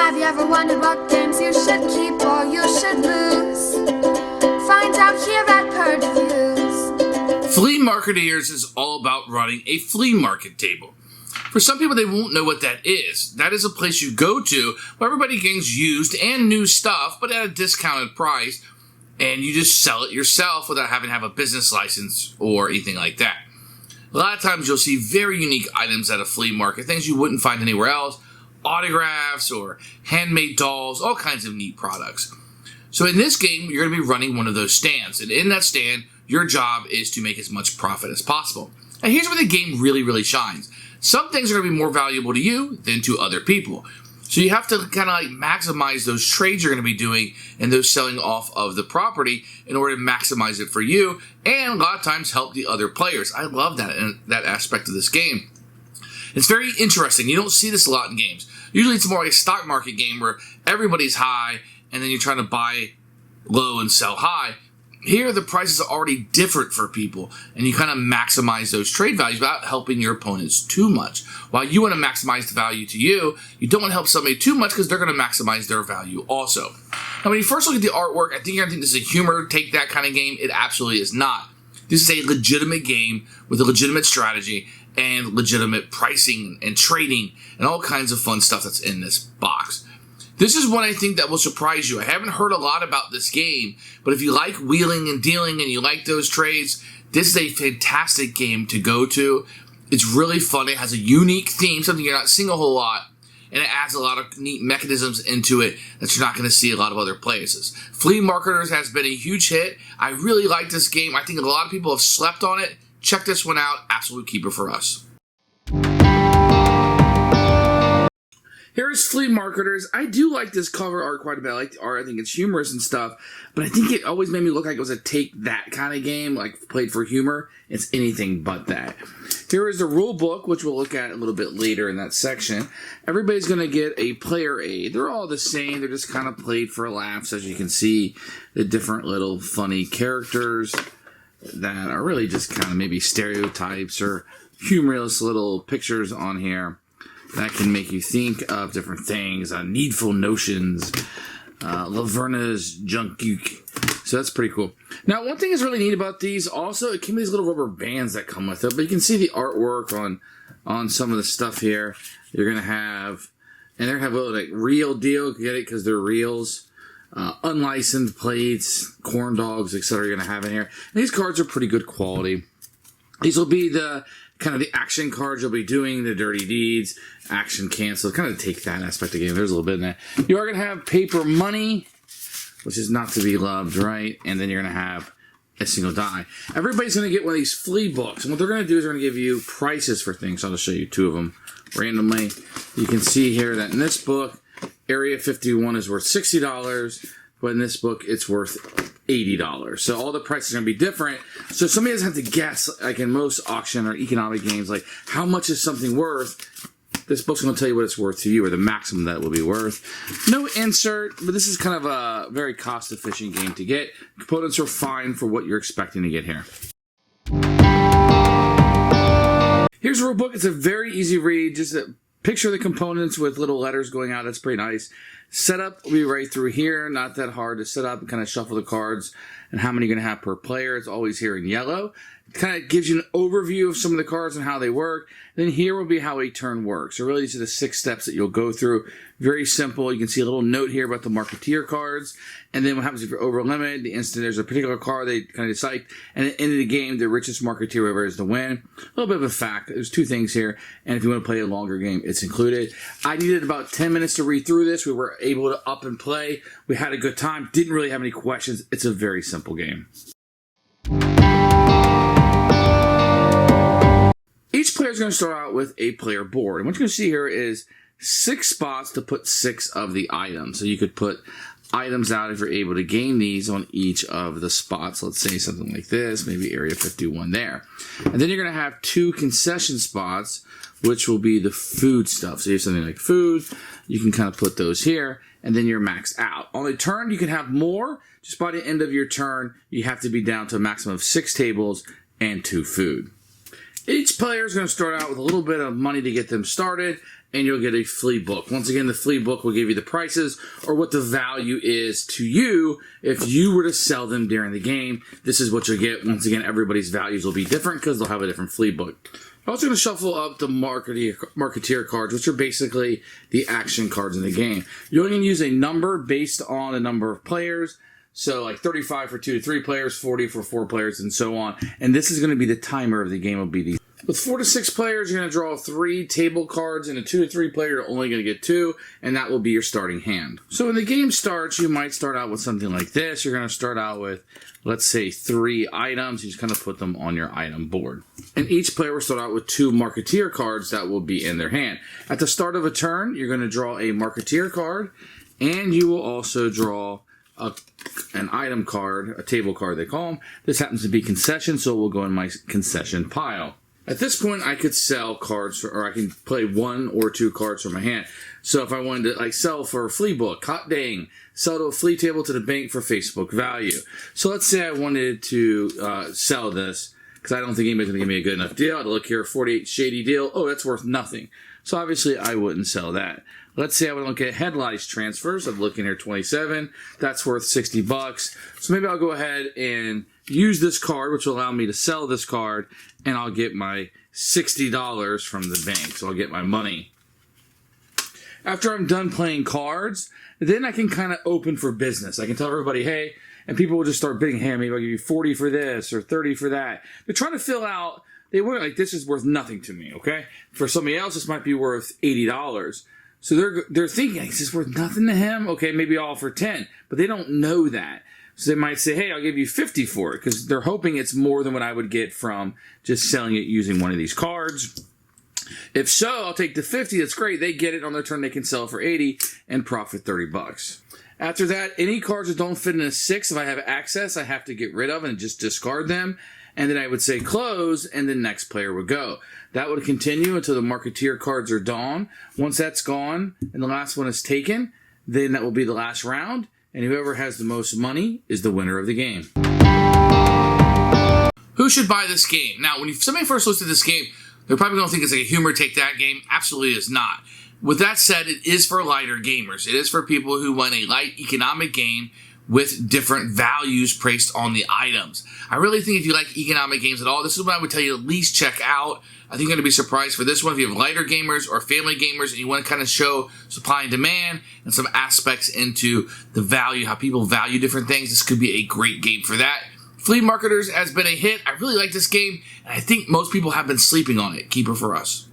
Have you ever wondered what games you should keep or you should lose? Find out here at Purge Reviews. Flea Marketeers is all about running a flea market table. For some people, they won't know what that is. That is a place you go to where everybody gains used and new stuff, but at a discounted price, and you just sell it yourself without having to have a business license or anything like that. A lot of times you'll see very unique items at a flea market, things you wouldn't find anywhere else, autographs or handmade dolls, all kinds of neat products. So in this game, you're going to be running one of those stands, and in that stand, your job is to make as much profit as possible. And here's where the game really shines. Some things are going to be more valuable to you than to other people. So you have to kind of like maximize those trades you're going to be doing and those selling off of the property in order to maximize it for you, and a lot of times help the other players. I love that aspect of this game. It's very interesting. You don't see this a lot in games. Usually it's more like a stock market game where everybody's high and then you're trying to buy low and sell high. Here, the prices are already different for people, and you kind of maximize those trade values without helping your opponents too much. While you want to maximize the value to you, you don't want to help somebody too much because they're going to maximize their value also. Now, when you first look at the artwork, I think you're going to think this is a humor take that kind of game. It absolutely is not. This is a legitimate game with a legitimate strategy and legitimate pricing and trading and all kinds of fun stuff that's in this box. This is one I think that will surprise you. I haven't heard a lot about this game, but if you like wheeling and dealing and you like those trades, this is a fantastic game to go to. It's really fun. It has a unique theme, something you're not seeing a whole lot, and it adds a lot of neat mechanisms into it that you're not going to see a lot of other places. Flea Marketers has been a huge hit. I really like this game. I think a lot of people have slept on it. Check this one out. Absolute keeper for us. Here's Flea Marketers. I do like this cover art quite a bit. I like the art. I think it's humorous and stuff. But I think it always made me look like it was a take that kind of game, like played for humor. It's anything but that. Here is the rule book, which we'll look at a little bit later in that section. Everybody's going to get a player aid. They're all the same. They're just kind of played for laughs. As you can see, the different little funny characters that are really just kind of maybe stereotypes or humorous little pictures on here that can make you think of different things, needful notions, Laverna's junk geek. So that's pretty cool. Now, one thing is really neat about these also, it came with these little rubber bands that come with it, but you can see the artwork on some of the stuff here. You're going to have, and they're going to have a little like real deal, get it, because they're reels. Unlicensed plates, corn dogs, etc. you're going to have in here. And these cards are pretty good quality. These will be the kind of the action cards you'll be doing, the dirty deeds, action cancel, kind of take that aspect of the game. There's a little bit in that. You are going to have paper money, which is not to be loved, right? And then you're going to have a single die. Everybody's going to get one of these flea books. And what they're going to do is they're going to give you prices for things. So I'll just show you two of them randomly. You can see here that in this book, Area 51 is worth $60, but in this book, it's worth $80. So all the prices are going to be different. So somebody doesn't have to guess, like in most auction or economic games, like how much is something worth. This book's going to tell you what it's worth to you, or the maximum that it will be worth. No insert, but this is kind of a very cost-efficient game to get. Components are fine for what you're expecting to get here. Here's a rule book. It's a very easy read. Just a picture of the components with little letters going out. That's pretty nice. Setup will be right through here. Not that hard to set up and kind of shuffle the cards and how many you're going to have per player. It's always here in yellow. It kind of gives you an overview of some of the cards and how they work. Then here will be how a turn works. So really these are the 6 steps that you'll go through. Very simple. You can see a little note here about the Marketeer cards. And then what happens if you're over limit, the instant there's a particular card they kind of decide. And at the end of the game, the richest Marketeer ever is the win. A little bit of a fact. There's 2 things here. And if you want to play a longer game, it's included. I needed about 10 minutes to read through this. We were able to up and play. We had a good time. Didn't really have any questions. It's a very simple game. Each player is going to start out with a player board. And what you're going to see here is 6 spots to put 6 of the items. So you could put items out if you're able to gain these on each of the spots. Let's say something like this, maybe Area 51 there. And then you're going to have 2 concession spots, which will be the food stuff. So you have something like food, you can kind of put those here, and then you're maxed out. On a turn, you can have more. Just by the end of your turn, you have to be down to a maximum of 6 tables and 2 food. Each player is going to start out with a little bit of money to get them started, and you'll get a flea book. Once again, the flea book will give you the prices or what the value is to you if you were to sell them during the game. This is what you'll get. Once again, everybody's values will be different because they'll have a different flea book. I'm also going to shuffle up the Marketeer cards, which are basically the action cards in the game. You're only going to use a number based on the number of players. So like 35 for 2 to 3 players, 40 for 4 players, and so on. And this is going to be the timer of the game. Will be these. With 4 to 6 players, you're going to draw 3 table cards, and a 2 to 3 player, you're only going to get 2, and that will be your starting hand. So when the game starts, you might start out with something like this. You're going to start out with, let's say, 3 items. You just kind of put them on your item board. And each player will start out with 2 Marketeer cards that will be in their hand. At the start of a turn, you're going to draw a Marketeer card, and you will also draw an item card, a table card they call them. This happens to be concession, so it will go in my concession pile. At this point, I could sell cards, or I can play 1 or 2 cards from my hand. So if I wanted to sell for a flea book, hot dang, sell to a flea table to the bank for Facebook value. So let's say I wanted to sell this, because I don't think anybody's going to give me a good enough deal. I'd look here, 48 shady deal. Oh, that's worth nothing. So obviously I wouldn't sell that. Let's say I would look at headlights transfers. I'm looking here 27. That's worth $60. So maybe I'll go ahead and use this card, which will allow me to sell this card, and I'll get my $60 from the bank. So I'll get my money. After I'm done playing cards, then I can kind of open for business. I can tell everybody, hey, and people will just start bidding, hey, maybe I'll give you 40 for this or 30 for that. They're trying to fill out, they were like, this is worth nothing to me, okay? For somebody else, this might be worth $80. So they're thinking, is this worth nothing to him? Okay, maybe I'll offer 10, but they don't know that. So they might say, hey, I'll give you 50 for it, because they're hoping it's more than what I would get from just selling it using one of these cards. If so, I'll take the 50. That's great. They get it on their turn. They can sell it for 80 and profit $30. After that, any cards that don't fit in a 6, if I have access, I have to get rid of and just discard them. And then I would say close, and the next player would go. That would continue until the Marketeer cards are gone. Once that's gone and the last one is taken, then that will be the last round. And whoever has the most money is the winner of the game. Who should buy this game? Now, when somebody first looks at this game, they're probably going to think it's like a humor take that game. Absolutely is not. With that said, it is for lighter gamers. It is for people who want a light economic game with different values placed on the items. I really think if you like economic games at all, this is what I would tell you to at least check out. I think you're going to be surprised for this one. If you have lighter gamers or family gamers and you want to kind of show supply and demand and some aspects into the value, how people value different things, this could be a great game for that. Flea Marketers has been a hit. I really like this game, and I think most people have been sleeping on it. Keeper for us.